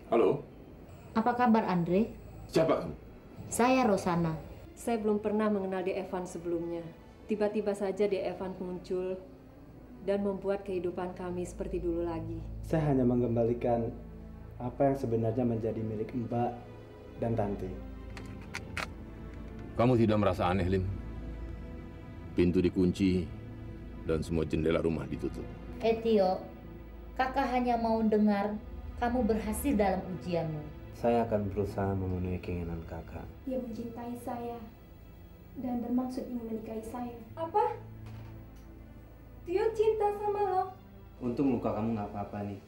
Halo, Apa kabar Andre? siapa kamu? Saya Rosana. Saya belum pernah mengenal De Evan sebelumnya. Tiba-tiba saja De Evan muncul dan membuat kehidupan kami seperti dulu lagi. Saya hanya mengembalikan apa yang sebenarnya menjadi milik Mbak dan Tanti. Kamu tidak merasa aneh, Lim? Pintu dikunci dan semua jendela rumah ditutup. Tio, kakak hanya mau dengar kamu berhasil dalam ujianmu. Saya akan berusaha memenuhi keinginan kakak. Dia mencintai saya dan bermaksud ingin menikahi saya. Apa? Tio cinta sama lo? Untung luka kamu nggak apa-apa nih.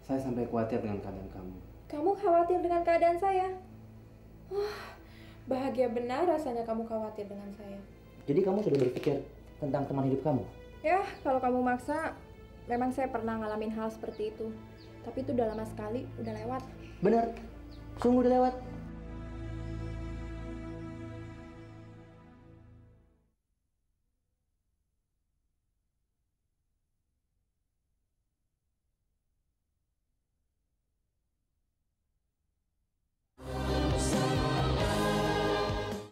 Saya sampai khawatir dengan keadaan kamu. Kamu khawatir dengan keadaan saya? Wah, bahagia benar rasanya kamu khawatir dengan saya. Jadi kamu sudah berpikir tentang teman hidup kamu? Ya, kalau kamu maksa, memang saya pernah ngalamin hal seperti itu. Tapi itu udah lama sekali, udah lewat. Benar, sungguh udah lewat.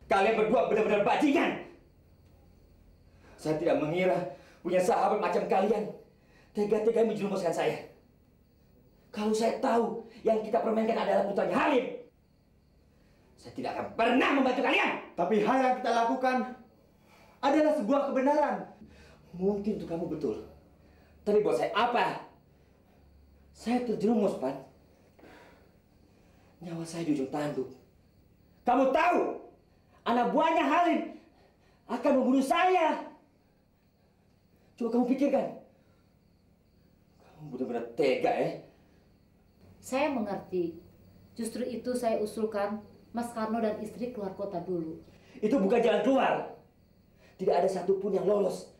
Kalian berdua benar-benar bajingan. Saya tidak mengira punya sahabat macam kalian tega-tega menjerumuskan saya. Kalau saya tahu yang kita permainkan adalah putranya Halim, saya tidak akan pernah membantu kalian. Tapi hal yang kita lakukan adalah sebuah kebenaran. Mungkin untuk kamu betul, tapi buat saya apa? Saya terjerumus, Pan. Nyawa saya di ujung tanduk. Kamu tahu, anak buahnya Halim akan membunuh saya. Coba kamu pikirkan. Kamu benar-benar tega, ya? Saya mengerti. Justru itu saya usulkan Mas Karno dan istri keluar kota dulu. Itu bukan jalan keluar. Tidak ada satupun yang lolos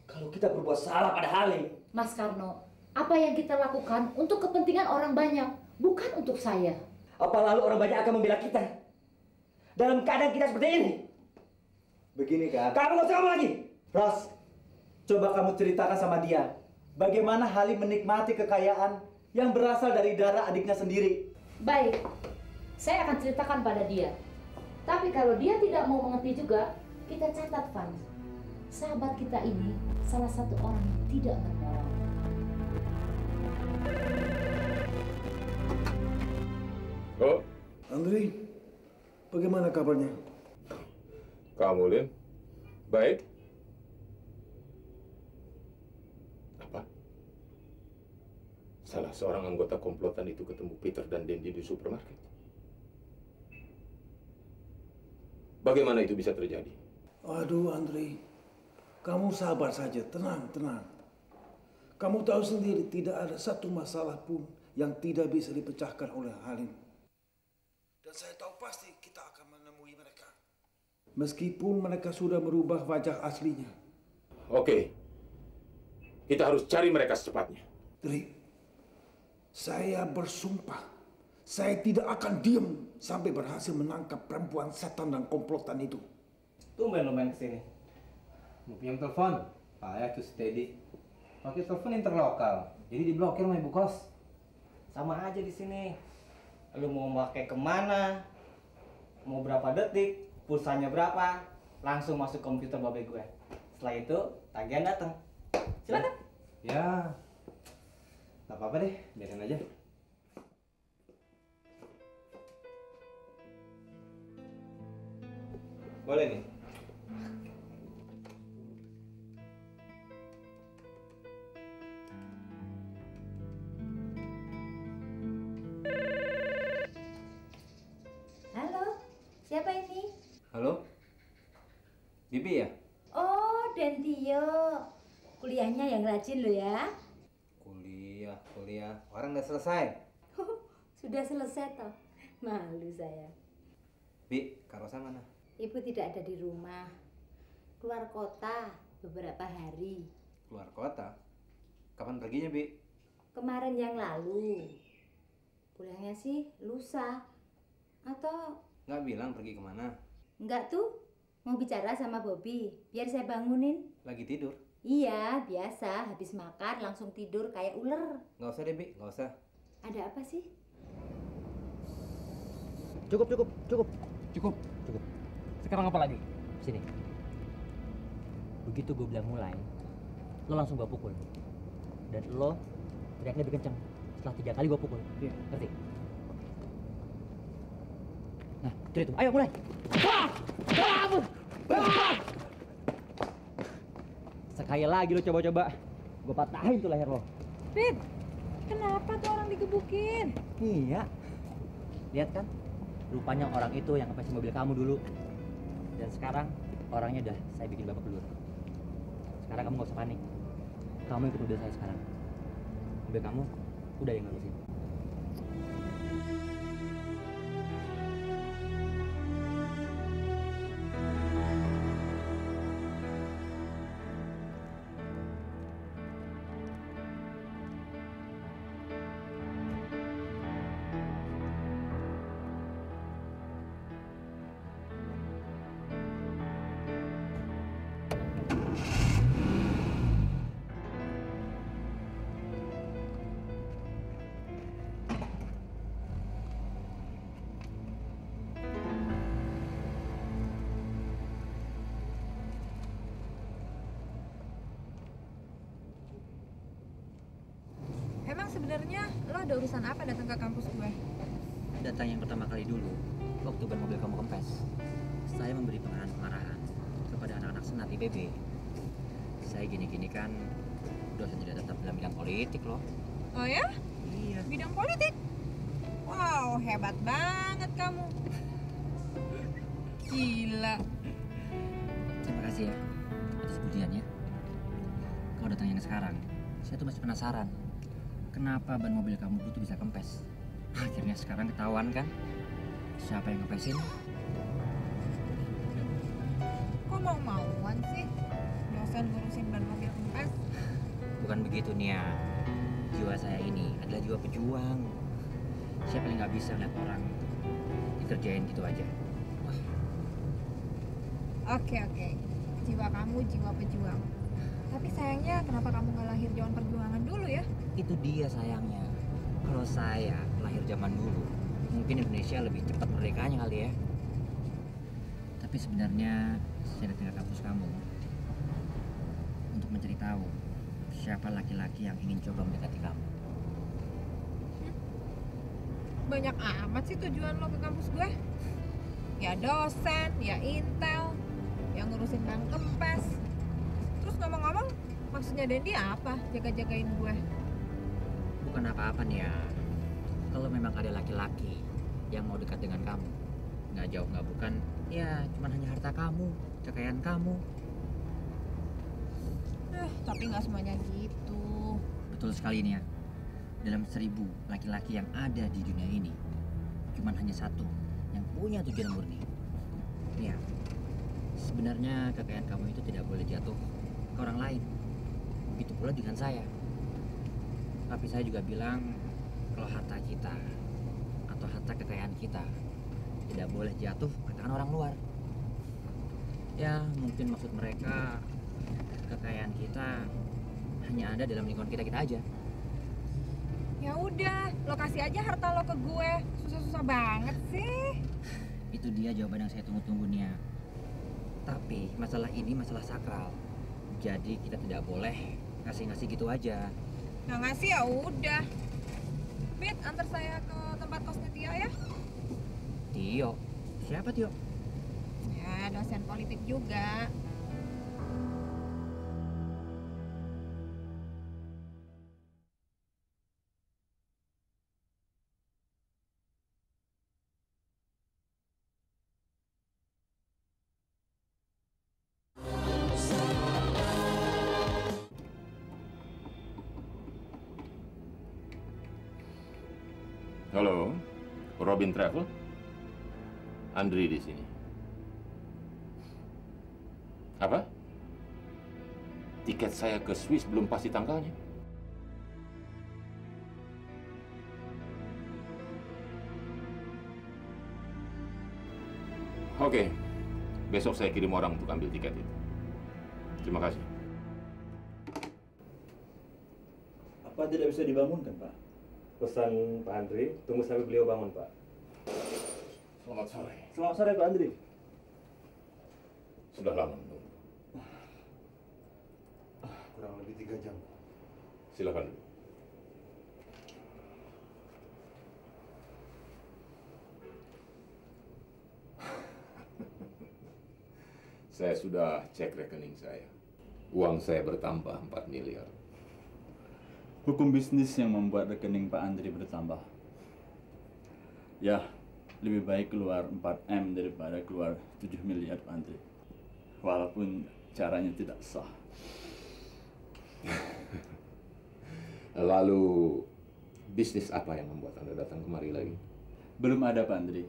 kalau kita berbuat salah pada Halim. Mas Karno, apa yang kita lakukan untuk kepentingan orang banyak, bukan untuk saya. Apa lalu orang banyak akan membela kita dalam keadaan kita seperti ini? Begini kan? Kamu nggak usah ngomong lagi. Ros, coba kamu ceritakan sama dia bagaimana Halim menikmati kekayaan yang berasal dari darah adiknya sendiri. Baik, saya akan ceritakan pada dia. Tapi kalau dia tidak mau mengerti juga, kita catat, Van. Sahabat kita ini salah satu orang yang tidak bermoral. Oh, Andri, bagaimana kabarnya? kamu, Lim? Baik? Apa? Salah seorang anggota komplotan itu ketemu Peter dan Dendi di supermarket. Bagaimana itu bisa terjadi? Aduh, Andri, kamu sabar saja, tenang, tenang. Kamu tahu sendiri tidak ada satu masalah pun yang tidak bisa dipecahkan oleh Halim. Dan saya tahu pasti kita akan menemui mereka. Meskipun mereka sudah merubah wajah aslinya. Oke. Kita harus cari mereka secepatnya. Dri, saya bersumpah, saya tidak akan diam sampai berhasil menangkap perempuan setan dan komplotan itu. Tumben lo main kesini. Mau pinjam telepon? Payah tuh steady. Pakai telepon interlokal, jadi diblokir sama ibu kos. Sama aja di sini. Lu mau pakai kemana? Mau berapa detik? Pulsanya berapa? Langsung masuk komputer babe gue. Setelah itu tagihan datang. Silakan. Ya, nggak apa-apa deh, biarin aja. Boleh nih. Halo, siapa ini? Halo, Bibi ya? Oh, Dentio. Kuliahnya yang rajin lo ya. Kuliah. Orang udah selesai. Sudah selesai toh. Malu saya. Bi, Kak Rosa mana? Ibu tidak ada di rumah. Keluar kota beberapa hari. Keluar kota? Kapan perginya, Bi? Kemarin yang lalu. Pulangnya sih lusa. Atau Nggak bilang pergi kemana? enggak tuh? Mau bicara sama Bobby, biar saya bangunin. Lagi tidur? Iya, biasa. Habis makan langsung tidur kayak ular. Nggak usah deh, Bi. Nggak usah. Ada apa sih? Cukup. Cukup. Cukup. Sekarang apa lagi? Sini. Begitu gue bilang mulai, lo langsung gue pukul. Dan lo teriaknya lebih kenceng setelah 3 kali gue pukul. Iya. Ngerti? Nah, itu. Ayo mulai. Sekali lagi lo coba-coba, gue patahin tuh leher lo. Pit, kenapa tuh orang digebukin? Iya. Lihat kan? Rupanya orang itu yang ngepesin mobil kamu dulu. Dan sekarang orangnya udah saya bikin babak belur. Sekarang kamu gak usah panik. Kamu ikut mobil saya sekarang. Mobil kamu udah yang ngurusin. Emang sebenarnya lo ada urusan apa datang ke kampus gue? Datang yang pertama kali dulu, waktu ban mobil kamu kempes. Saya memberi pengarahan kepada anak-anak senat IPB. Saya gini-gini kan dosen tidak tetap dalam bidang politik loh. Oh ya? Iya. Bidang politik? Wow, hebat banget kamu. Gila. Terima kasih ya atas pujiannya. Kalau datang yang sekarang, saya tuh masih penasaran. Kenapa ban mobil kamu itu bisa kempes? Akhirnya sekarang ketahuan kan? Siapa yang ngempesin? Kok mau-mauan sih? Dosen ngurusin ban mobil kempes? Bukan begitu Nia. Jiwa saya ini adalah jiwa pejuang. Siapa yang nggak bisa lihat orang dikerjain gitu aja? Oke. Jiwa kamu jiwa pejuang. Tapi sayangnya kenapa kamu nggak lahir zaman perjuangan dulu ya? Itu dia sayangnya. Kalau saya lahir zaman dulu, mungkin Indonesia lebih cepat merdekanya kali ya. Tapi sebenarnya saya datang ke kampus kamu untuk mencari tahu siapa laki-laki yang ingin coba mendekati kamu. Banyak amat sih tujuan lo ke kampus gue. Ya dosen, ya intel, yang ngurusin ban kempes. Terus ngomong-ngomong, maksudnya Dendi apa? Jaga-jagain gue? Bukan apa-apa nih ya. Kalau memang ada laki-laki yang mau dekat dengan kamu, nggak jauh nggak bukan, ya cuman hanya harta kamu, kekayaan kamu. Tapi nggak semuanya gitu. Betul sekali nih ya. Dalam 1000 laki-laki yang ada di dunia ini, cuman hanya satu yang punya tujuan murni. Nih ya, sebenarnya kekayaan kamu itu tidak boleh jatuh ke orang lain. Begitu pula dengan saya. Tapi saya juga bilang kalau harta kita atau harta kekayaan kita tidak boleh jatuh ke tangan orang luar. Ya mungkin maksud mereka kekayaan kita hanya ada dalam lingkungan kita aja. Ya udah, lo kasih aja harta lo ke gue. Susah-susah banget sih. Itu dia jawaban yang saya tunggu-tunggu Nia. Tapi masalah ini masalah sakral. Jadi kita tidak boleh ngasih-ngasih gitu aja. Nggak ngasih ya udah. Bit, antar saya ke tempat kosnya Tio ya. Tio? Siapa Tio? Ya, dosen politik juga. Halo, Robin Travel. Andri di sini. Apa? Tiket saya ke Swiss belum pasti tanggalnya. Oke, besok saya kirim orang untuk ambil tiket itu. Terima kasih. Apa tidak bisa dibangunkan, Pak? Pesan Pak Andri, tunggu sampai beliau bangun, Pak. Selamat sore. Selamat sore Pak Andri. Sudah lama menunggu. Kurang lebih 3 jam. Silakan. Saya sudah cek rekening saya. Uang saya bertambah 4 miliar. Hukum bisnis yang membuat rekening Pak Andri bertambah. Ya, lebih baik keluar 4M daripada keluar 7 miliar Pak Andri. Walaupun caranya tidak sah. Lalu, bisnis apa yang membuat Anda datang kemari lagi? Belum ada Pak Andri.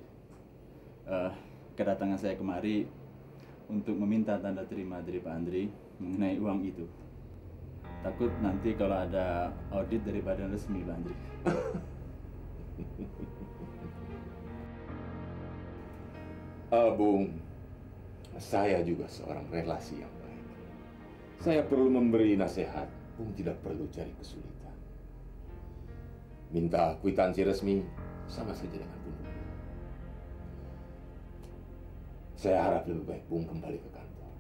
Kedatangan saya kemari untuk meminta tanda terima dari Pak Andri mengenai uang itu. Takut nanti kalau ada audit dari badan resmi Pak Andri. Bung, saya juga seorang relasi yang baik. Saya perlu memberi nasihat, Bung tidak perlu cari kesulitan. Minta kwitansi resmi sama saja dengan bunuh. Saya harap lebih baik Bung kembali ke kantor.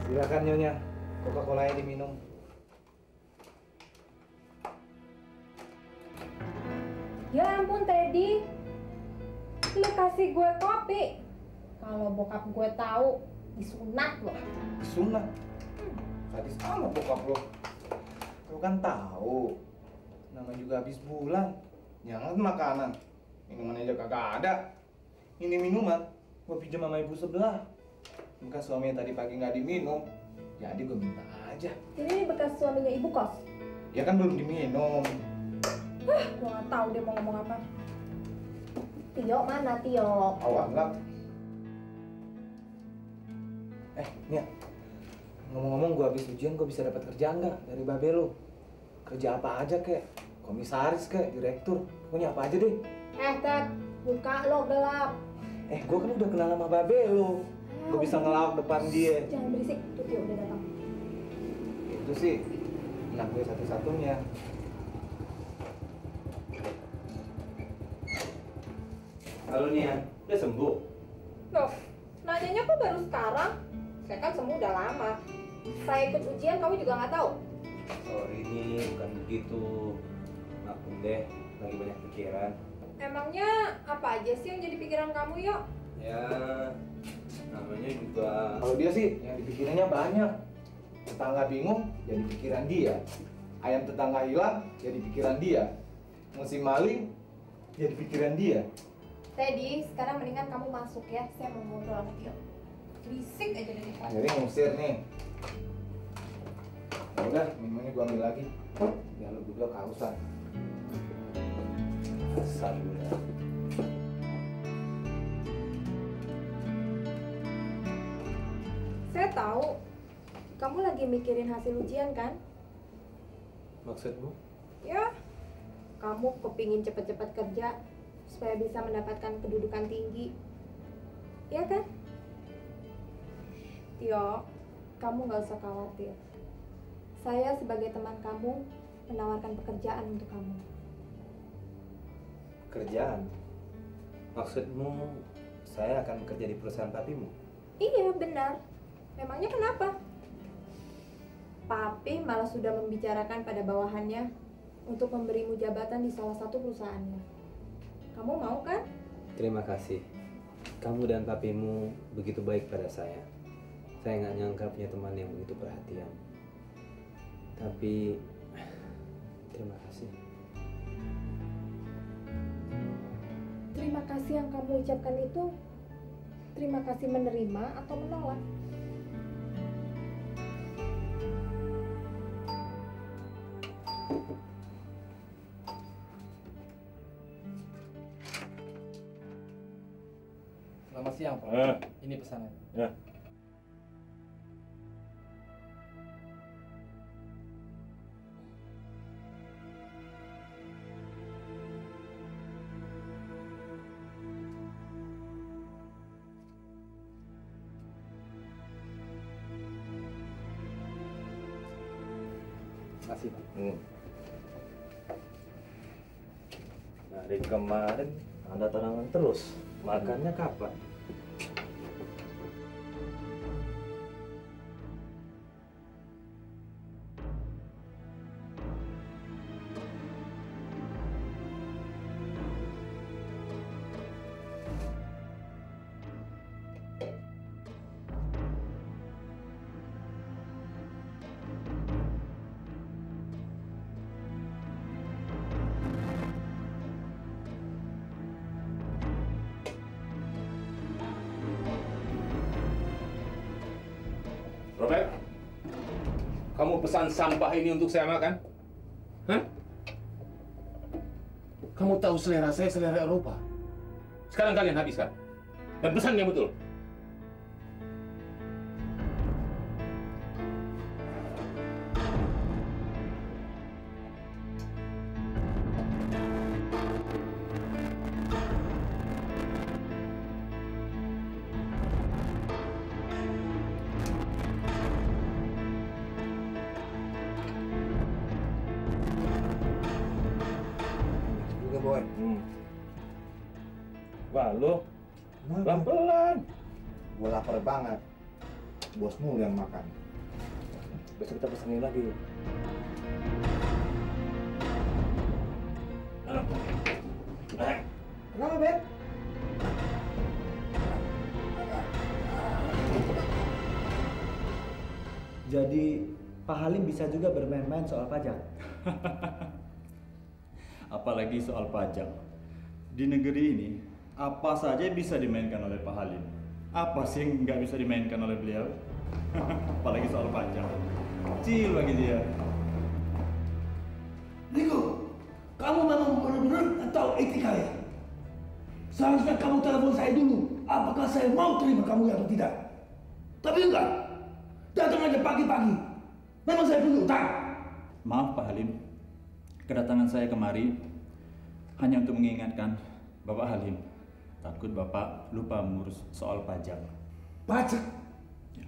Silakan Nyonya, Coca-Colanya diminum. Ya ampun Teddy, lu kasih gue kopi. Kalau bokap gue tahu disunat loh. Disunat? Sadis amat bokap lo. Lu kan tahu, nama juga habis bulan. Jangan makanan, minuman aja kagak ada. Ini minuman, gue pinjam sama ibu sebelah. Bukan suaminya tadi pagi nggak diminum, jadi gue minta aja. Ini bekas suaminya ibu kos. Ya kan belum diminum. Gue nggak tahu dia mau ngomong apa. Tio mana Tio? Anggap. Nia, ngomong-ngomong gue habis ujian gue bisa dapat kerjaan nggak dari babe lo? Kerja apa aja kek? Komisaris kek, direktur, pokoknya apa aja deh. Ted, muka lo gelap. Gue kan udah kenal sama babe lo. Gue bisa ngelawak depan dia. Jangan berisik, tuh Tio udah datang. Itu sih anak gue satu-satunya. Halo Nia, udah sembuh? Loh, nanyanya kok baru sekarang? Saya kan sembuh udah lama. Saya ikut ujian kamu juga nggak tahu? Sorry nih, bukan begitu. Maklum deh, lagi banyak pikiran. Emangnya apa aja sih yang jadi pikiran kamu, Yok? Ya, namanya juga... Kalau dia sih, yang dipikirannya banyak. Tetangga bingung, jadi pikiran dia. Ayam tetangga hilang, jadi pikiran dia. Musim maling, jadi pikiran dia. Teddy, sekarang mendingan kamu masuk ya. Saya mau ngobrol sama Tio. Berisik aja dari depan. Jadi ngusir nih. Ya udah, minumannya gua ambil lagi. Biar lu berdua kehausan. Alhamdulillah. Saya tahu kamu lagi mikirin hasil ujian kan? Maksudmu? Ya, kamu kepingin cepet-cepet kerja supaya bisa mendapatkan kedudukan tinggi. Iya kan? Tio, kamu nggak usah khawatir. Saya sebagai teman kamu menawarkan pekerjaan untuk kamu. Kerjaan? Maksudmu saya akan bekerja di perusahaan papimu? Iya, benar. Memangnya kenapa? Papi malah sudah membicarakan pada bawahannya untuk memberimu jabatan di salah satu perusahaannya. Kamu mau kan? Terima kasih. Kamu dan papimu begitu baik pada saya. Saya nggak nyangka punya teman yang begitu perhatian. Tapi terima kasih. Terima kasih yang kamu ucapkan itu, terima kasih menerima atau menolak? Selamat siang, Pak. Ini pesanan. Ya. Terima kasih, Pak. Dari kemarin Anda tanamkan terus. Makannya kapan? Robert, kamu pesan sampah ini untuk saya makan? Hah? Kamu tahu selera saya selera Eropa. Sekarang kalian habiskan. Dan pesan yang betul. Boy. Wah, lu pelan-pelan. Gue lapar banget. Bos mulu yang makan. Besok kita pesenin lagi. Kenapa, Beb? Jadi Pak Halim bisa juga bermain-main soal pajak. Apalagi soal pajak. Di negeri ini, apa saja bisa dimainkan oleh Pak Halim. Apa sih yang nggak bisa dimainkan oleh beliau? Apalagi soal pajak. Kecil bagi dia. Niko, kamu memang benar-benar atau etika ya? Seharusnya kamu telepon saya dulu. Apakah saya mau terima kamu atau tidak? Tapi enggak. Datang aja pagi-pagi. Memang saya punya utang. Maaf Pak Halim. Kedatangan saya kemari hanya untuk mengingatkan Bapak Halim. Takut Bapak lupa mengurus soal pajak. Pajak? Ya.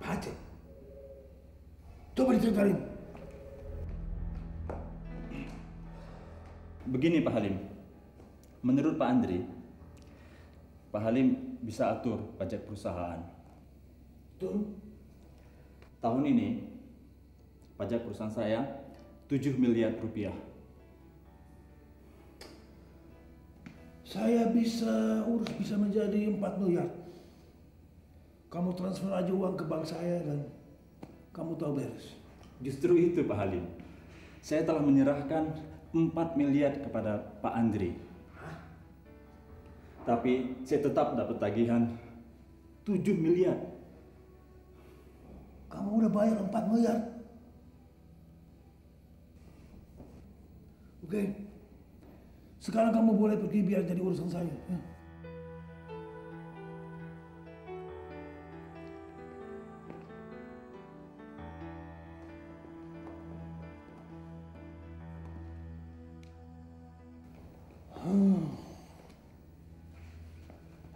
Pajak? Coba diceritain. Begini Pak Halim. Menurut Pak Andri, Pak Halim bisa atur pajak perusahaan. Betul. Tahun ini, pajak perusahaan saya 7 miliar rupiah. Saya bisa menjadi 4 miliar. Kamu transfer aja uang ke bank saya dan kamu tahu beres. Justru itu Pak Halim. Saya telah menyerahkan 4 miliar kepada Pak Andri. Tapi saya tetap dapat tagihan 7 miliar. Kamu udah bayar 4 miliar. Oke. Sekarang kamu boleh pergi biar jadi urusan saya. Ya.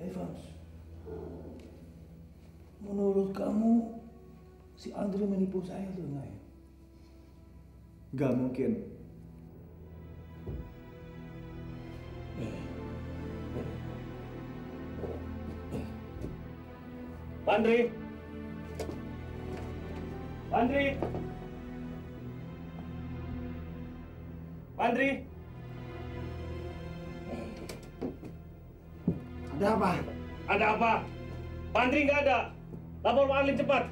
Evans, menurut kamu si Andre menipu saya atau enggak ya? Gak mungkin. Pandri! Pandri! Pandri! Ada apa? Ada apa? Pandri nggak ada. Lapor Pak Halim cepat.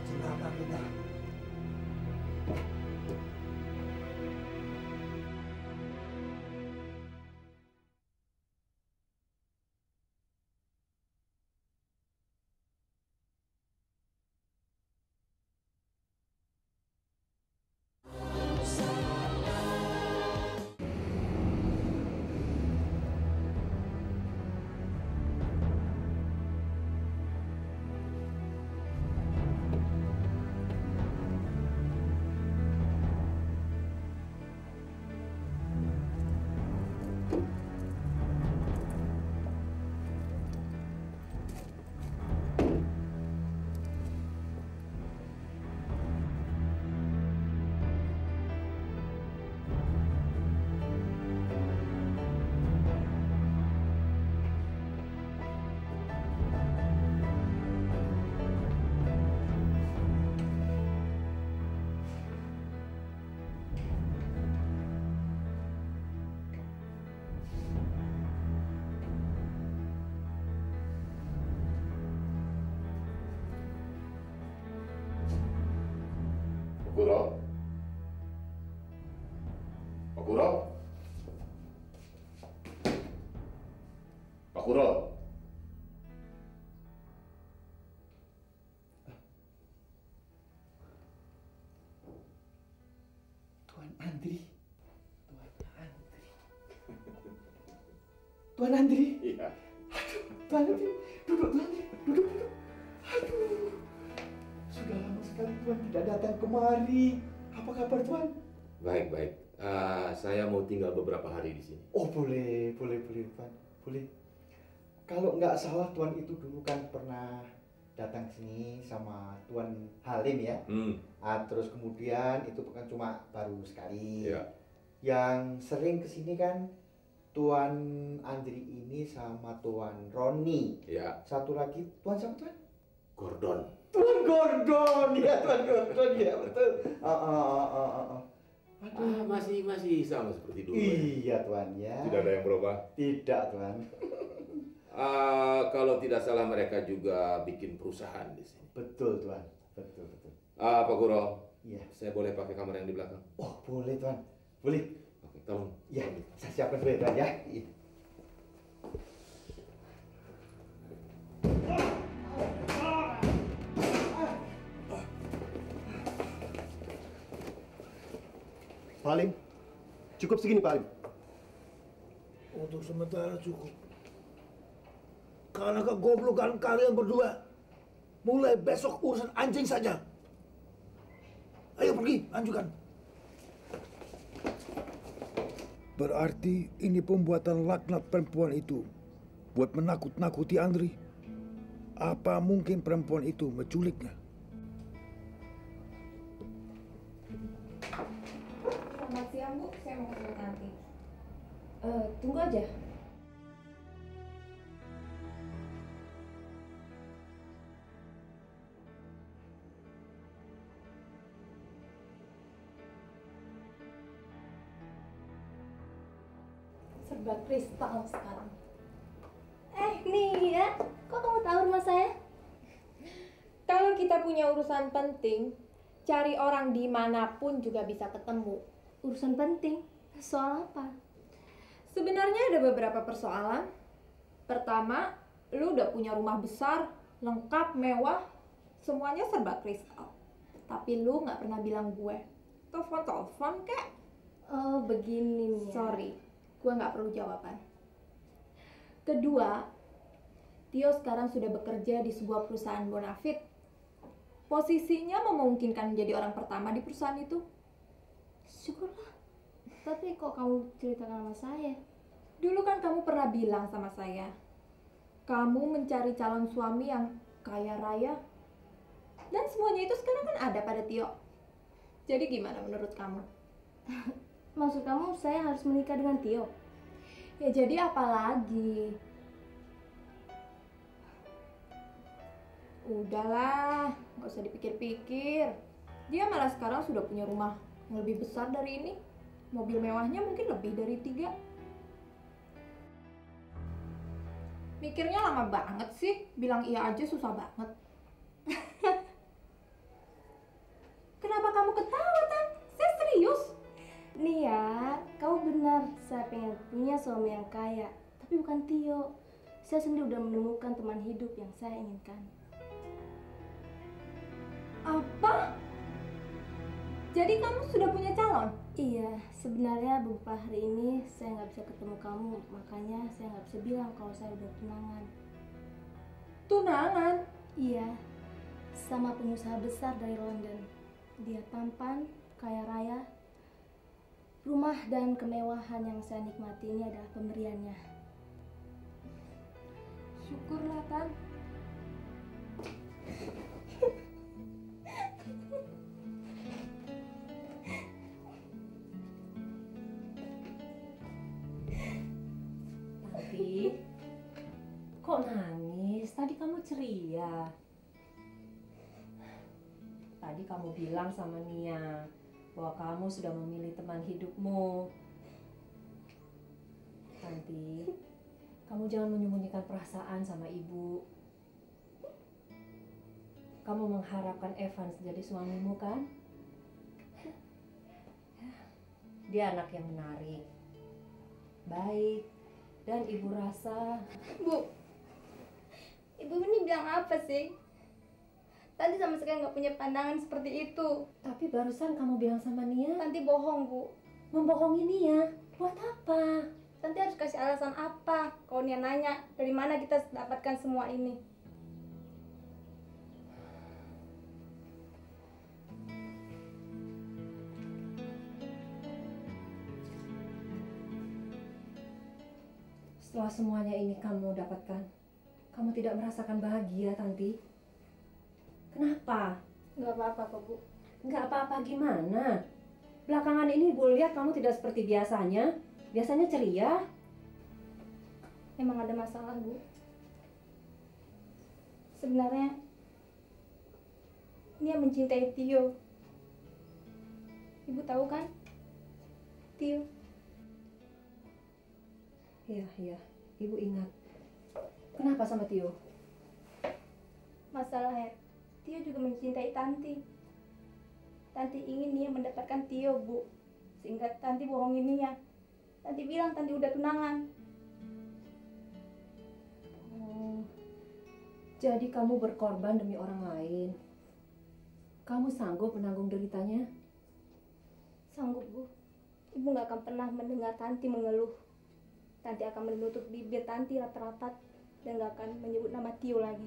Celaka kita. Kuro? Pak Kuro? Pak Kuro? Tuan Andri. Tuan Andri. Iya. Tuan Andri, duduk Tuan Andri, duduk. Aduh, sudah lama sekali Tuan tidak datang kemari. Apa kabar Tuan? Baik, baik. Saya mau tinggal beberapa hari di sini. Oh boleh Tuan, boleh. Kalau nggak salah Tuan itu dulu kan pernah datang ke sini sama Tuan Halim ya. Terus kemudian itu kan cuma baru sekali. Iya. Yang sering kesini kan Tuan Andri ini sama Tuan Roni. Iya. Satu lagi Tuan siapa Tuan? Gordon. Tuan Gordon ya, Tuan Gordon ya betul. Aduh, masih sama seperti dulu. Iya Tuan ya. Tidak ada yang berubah. Tidak Tuan. Kalau tidak salah mereka juga bikin perusahaan di sini. Betul Tuan, betul. Pak Guru. Iya. Saya boleh pakai kamar yang di belakang? Oh boleh Tuan, boleh. Oke, tolong. Ya, saya siapkan dulu ya Tuan ya. Iya. Pak Halim, cukup segini Pak Halim. Untuk sementara cukup. Karena kegoblokan kalian berdua, mulai besok urusan anjing saja. Ayo pergi, lanjutkan. Berarti ini pembuatan laknat perempuan itu buat menakut-nakuti Andri. Apa mungkin perempuan itu menculiknya? Selamat siang Bu, saya mau ketemu Tanti. Tunggu aja. Serba kristal sekarang. Nih ya, kok kamu tahu rumah saya? Kalau kita punya urusan penting, cari orang dimanapun juga bisa ketemu. Urusan penting? Soal apa? Sebenarnya ada beberapa persoalan. Pertama, lu udah punya rumah besar, lengkap, mewah, semuanya serba kristal. Tapi lu nggak pernah bilang gue. Telepon kek. Oh begini nih. Sorry, gue nggak perlu jawaban. Kedua, Tio sekarang sudah bekerja di sebuah perusahaan bonafit. Posisinya memungkinkan menjadi orang pertama di perusahaan itu. Syukurlah. Tapi kok kamu ceritakan sama saya? Dulu kan kamu pernah bilang sama saya, kamu mencari calon suami yang kaya raya. Dan semuanya itu sekarang kan ada pada Tio. Jadi gimana menurut kamu? Maksud kamu saya harus menikah dengan Tio? Ya jadi apa lagi? Udahlah, nggak usah dipikir-pikir. Dia malah sekarang sudah punya rumah yang lebih besar dari ini. Mobil mewahnya mungkin lebih dari 3. Mikirnya lama banget sih, bilang iya aja susah banget. Kenapa kamu ketawa, Tan? Saya serius. Nih ya, kamu benar. Saya pengen punya suami yang kaya. Tapi bukan Tio. Saya sendiri udah menemukan teman hidup yang saya inginkan. Apa? Jadi kamu sudah punya calon? Iya, sebenarnya beberapa hari ini saya nggak bisa ketemu kamu. Makanya saya nggak bisa bilang kalau saya udah tunangan. Tunangan? Iya, sama pengusaha besar dari London. Dia tampan, kaya raya. Rumah dan kemewahan yang saya nikmati ini adalah pemberiannya. Syukurlah, Tan. Tanti, kok nangis? Tadi kamu ceria. Tadi kamu bilang sama Nia bahwa kamu sudah memilih teman hidupmu. Tanti, kamu jangan menyembunyikan perasaan sama ibu. Kamu mengharapkan Evans jadi suamimu kan? Dia anak yang menarik, baik, dan ibu rasa... Bu, ibu ini bilang apa sih? Tanti sama sekali nggak punya pandangan seperti itu. Tapi barusan kamu bilang sama Nia. Tanti bohong, Bu. Membohongi Nia? Buat apa? Tanti harus kasih alasan apa kalau Nia nanya dari mana kita dapatkan semua ini. Setelah semuanya ini kamu dapatkan, kamu tidak merasakan bahagia, Tanti? Kenapa? Nggak apa-apa kok, Bu. Nggak apa-apa gimana? Belakangan ini Bu lihat kamu tidak seperti biasanya. Biasanya ceria. Emang ada masalah, Bu. Sebenarnya Nia mencintai Tio. Ibu tahu kan? Tio. Iya, Ibu ingat. Kenapa sama Tio? Masalahnya, Tio juga mencintai Tanti. Tanti ingin Nia mendapatkan Tio, Bu. Sehingga Tanti bohongin Nia. Tanti bilang Tanti udah tunangan. Oh, jadi kamu berkorban demi orang lain. Kamu sanggup menanggung deritanya? Sanggup, Bu. Ibu gak akan pernah mendengar Tanti mengeluh. Tanti akan menutup bibir Tanti rapat-rapat dan gak akan menyebut nama Tio lagi.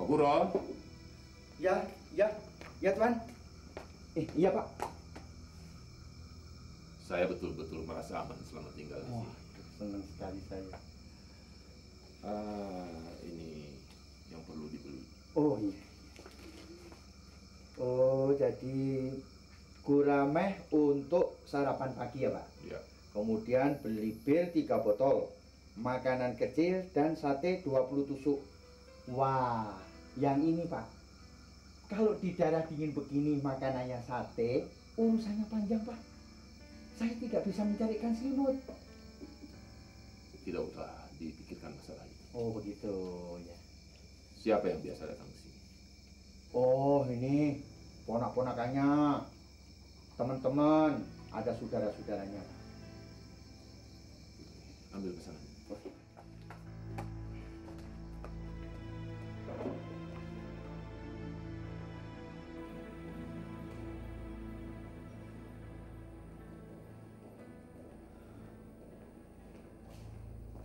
Pak Puro? Ya Tuan. Iya Pak. Saya betul-betul merasa aman selama tinggal di sini. Senang sekali saya. Ini yang perlu dibeli. Oh iya. Oh jadi gurame untuk sarapan pagi ya Pak? Iya. Kemudian beli bir 3 botol, makanan kecil dan sate 20 tusuk. Wah, yang ini Pak. Kalau di daerah dingin begini makanannya sate, urusannya panjang Pak. Saya tidak bisa mencarikan selimut. Tidak usah dipikirkan masalah itu. Oh begitu ya. Siapa yang biasa datang ke sini? Oh ini ponak-ponakannya, teman-teman, ada saudara-saudaranya. Ambil pesanan.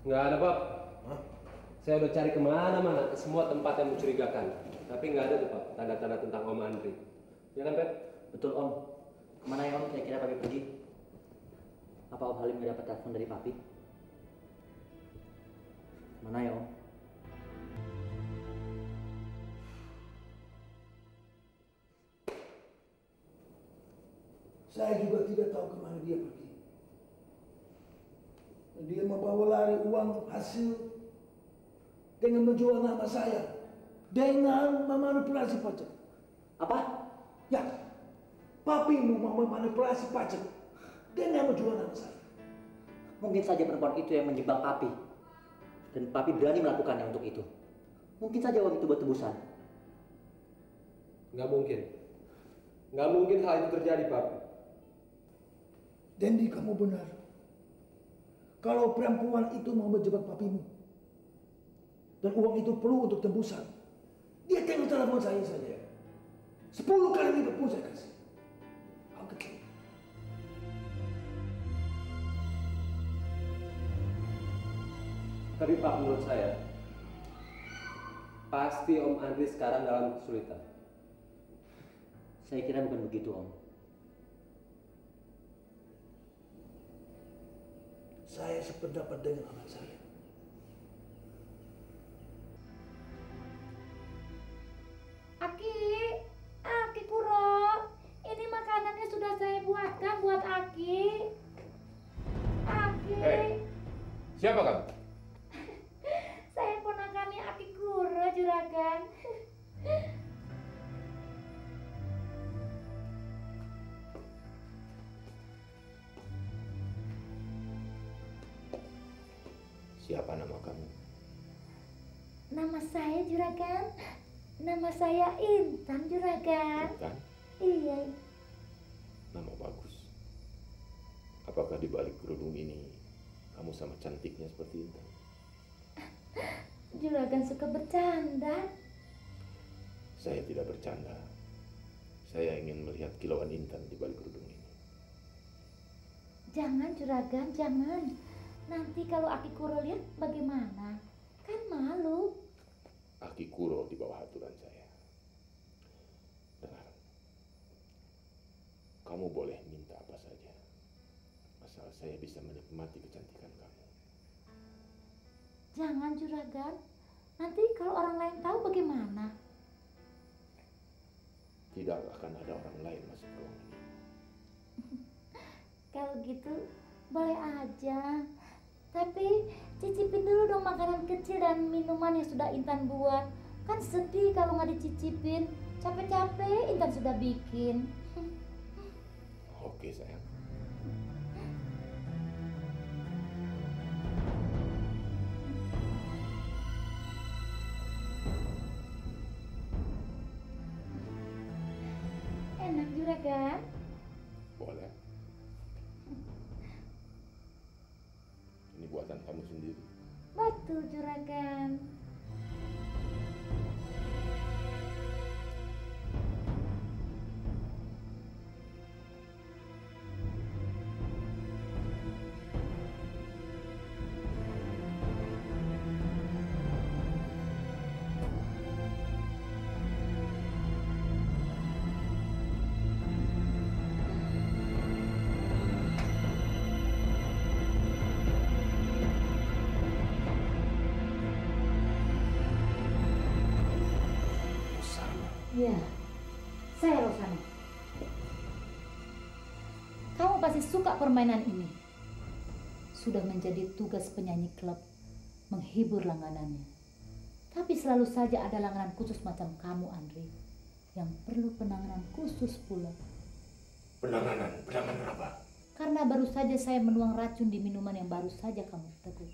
Nggak ada, Pak. Saya udah cari kemana-mana, ke semua tempat yang mencurigakan. Tapi nggak ada tuh, Pak, tanda-tanda tentang Om Andri. Ya kan, Pep? Betul, Om. Kemana ya, Om? Kira-kira Papi pergi? Apa Om Halim nggak dapat telepon dari Papi? Mana ya, Om? Saya juga tidak tahu kemana dia pergi. Dia membawa lari uang hasil dengan menjual nama saya dengan memanipulasi pajak. Apa? Ya, Papi mau memanipulasi pajak dengan menjual nama saya. Mungkin saja perempuan itu yang menjebak Papi. Dan Papi berani melakukannya untuk itu. Mungkin saja uang itu buat tebusan. Nggak mungkin. Nggak mungkin hal itu terjadi, Pak. Dendi, kamu benar. Kalau perempuan itu mau menjebak papimu, dan uang itu perlu untuk tembusan, dia tinggal telepon saya saja. 10 kali lipat pun saya kasih. Oke. Tapi Pak, menurut saya, pasti Om Andri sekarang dalam kesulitan. Saya kira bukan begitu, Om. Saya sependapat dengan anak saya. Aki Kuro, ini makanannya sudah saya buatkan buat Aki. Aki. Siapa kamu? Saya Siapa nama kamu? Nama saya Juragan. Nama saya Intan, Juragan. Intan? Iya. Nama bagus. Apakah di balik kerudung ini kamu sama cantiknya seperti Intan? Juragan suka bercanda. Saya tidak bercanda. Saya ingin melihat kilauan Intan di balik kerudung ini. Jangan, Juragan, jangan. Nanti kalau Aki Kuro lihat bagaimana? Kan malu. Aki Kuro di bawah aturan saya. Dengar. Kamu boleh minta apa saja. Asal saya bisa menikmati kecantikan kamu. Jangan, Juragan. Nanti kalau orang lain tahu bagaimana? Tidak akan ada orang lain masuk ruang ini. Kalau gitu boleh aja. Tapi cicipin dulu dong makanan kecil dan minuman yang sudah Intan buat. Kan sedih kalau nggak dicicipin. Capek-capek Intan sudah bikin. Oke, sayang. Enak, Juragan? Boleh. Ini buatan kamu sendiri. Betul, Juragan. Ya, saya Rosana. Kamu pasti suka permainan ini. Sudah menjadi tugas penyanyi klub menghibur langganannya. Tapi selalu saja ada langganan khusus macam kamu, Andri, yang perlu penanganan khusus pula. Penanganan apa? Karena baru saja saya menuang racun di minuman yang baru saja kamu teguk.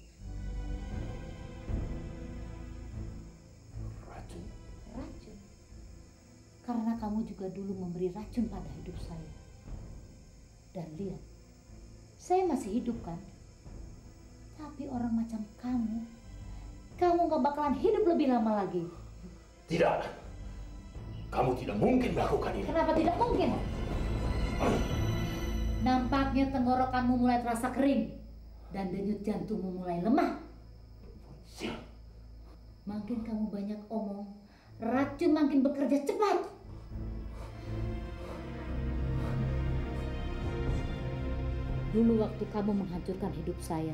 Racun? Racun. Karena kamu juga dulu memberi racun pada hidup saya. Dan lihat, saya masih hidup kan? Tapi orang macam kamu gak bakalan hidup lebih lama lagi. Tidak. Kamu tidak mungkin melakukan ini. Kenapa tidak mungkin? Nampaknya tenggorokanmu mulai terasa kering dan denyut jantungmu mulai lemah. Makin kamu banyak omong, racun makin bekerja cepat. Dulu waktu kamu menghancurkan hidup saya,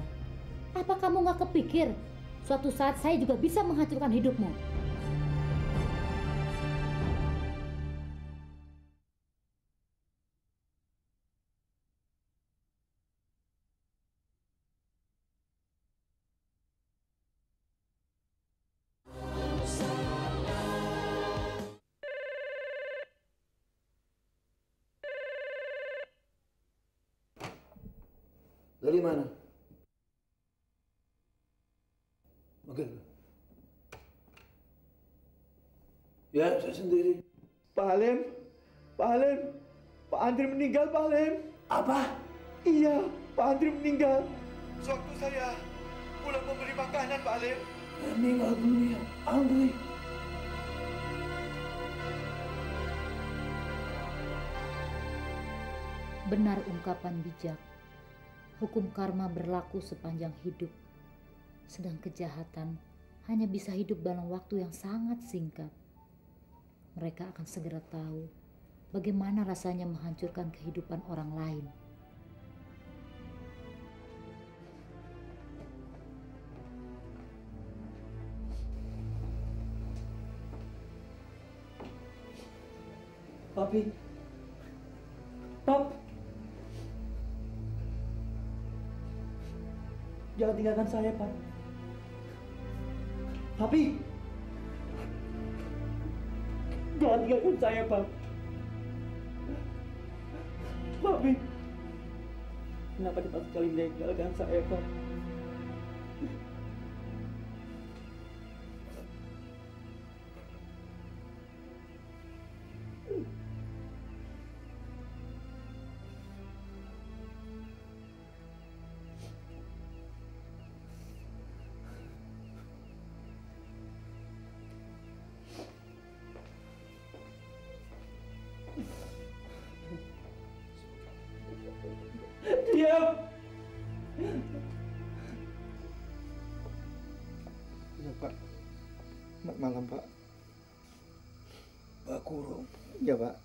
apa kamu gak kepikir suatu saat saya juga bisa menghancurkan hidupmu? Dari mana? Oke. Ya, saya sendiri. Pak Halim, Pak Andri meninggal, Pak Halim. Apa? Iya, Pak Andri meninggal. Sewaktu saya pulang memberi makanan, Pak Halim. Meninggal dunia, Andri. Benar ungkapan bijak. Hukum karma berlaku sepanjang hidup. Sedang kejahatan hanya bisa hidup dalam waktu yang sangat singkat. Mereka akan segera tahu bagaimana rasanya menghancurkan kehidupan orang lain. Papi. Pap. Jangan tinggalkan saya, Pak. Papi. Jangan tinggalkan saya, Pak. Papi. Kenapa cepat sekali meninggalkan saya, Pak? malam, Pak. Pak Kuro. Iya, Pak.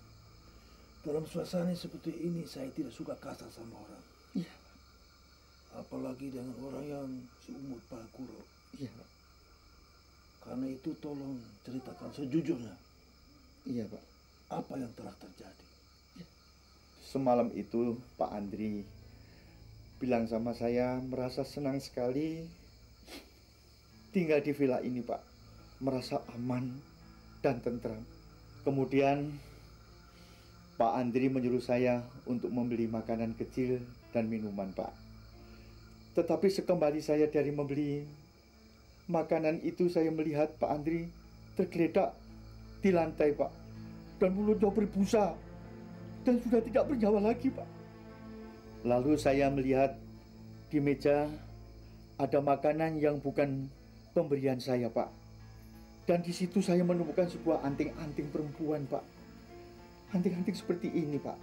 Dalam suasana seperti ini saya tidak suka kasar sama orang. Iya. Apalagi dengan orang yang seumur Pak Kuro. Iya, Pak. Karena itu tolong ceritakan sejujurnya. Iya, Pak. Apa yang telah terjadi? Semalam itu Pak Andri bilang sama saya merasa senang sekali tinggal di villa ini, Pak. Merasa aman dan tentram. Kemudian Pak Andri menyuruh saya untuk membeli makanan kecil dan minuman, Pak. Tetapi sekembali saya dari membeli makanan itu, saya melihat Pak Andri tergeletak di lantai, Pak. Dan mulutnya berbusa dan sudah tidak bernyawa lagi, Pak. Lalu saya melihat di meja ada makanan yang bukan pemberian saya, Pak. Dan di situ saya menemukan sebuah anting-anting perempuan, Pak. Anting-anting seperti ini, Pak.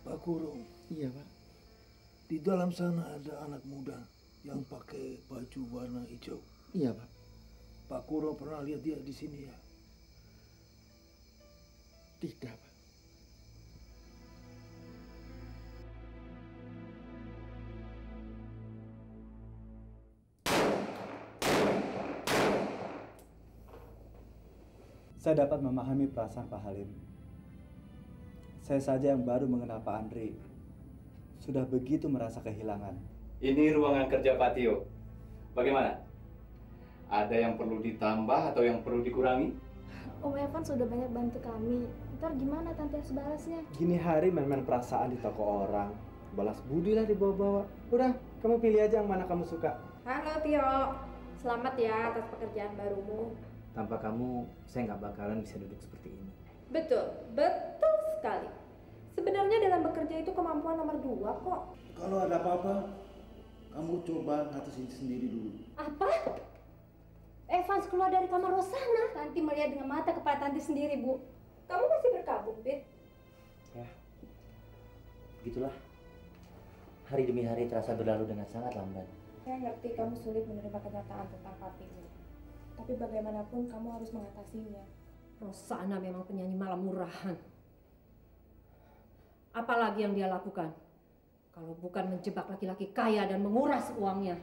Pak Kuro. Iya, Pak. Di dalam sana ada anak muda yang pakai baju warna hijau. Iya, Pak. Pak Kuro pernah lihat dia di sini ya? Tidak, Pak. Saya dapat memahami perasaan Pak Halim. Saya saja yang baru mengenal Pak Andri sudah begitu merasa kehilangan. Ini ruangan kerja Pak Tio. Bagaimana? Ada yang perlu ditambah atau yang perlu dikurangi? Om Evan sudah banyak bantu kami. Ntar gimana tante harus balasnya? Gini hari main-main perasaan di toko orang. Balas budi lah dibawa-bawa. Udah, kamu pilih aja yang mana kamu suka. Halo Tio, selamat ya atas pekerjaan barumu. Tanpa kamu, saya nggak bakalan bisa duduk seperti ini. Betul, betul sekali. Sebenarnya dalam bekerja itu kemampuan nomor 2 kok. Kalau ada apa-apa, kamu coba ngatasin sendiri dulu. Apa? Evans keluar dari kamar Rosana. Tanti melihat dengan mata kepala Tanti sendiri, Bu. Kamu masih berkabung, Pit? Ya, begitulah. Hari demi hari terasa berlalu dengan sangat lambat. Saya ngerti kamu sulit menerima kenyataan tentang papimu. Tapi bagaimanapun kamu harus mengatasinya. Rosana memang penyanyi malam murahan. Apalagi yang dia lakukan? Kalau bukan menjebak laki-laki kaya dan menguras uangnya.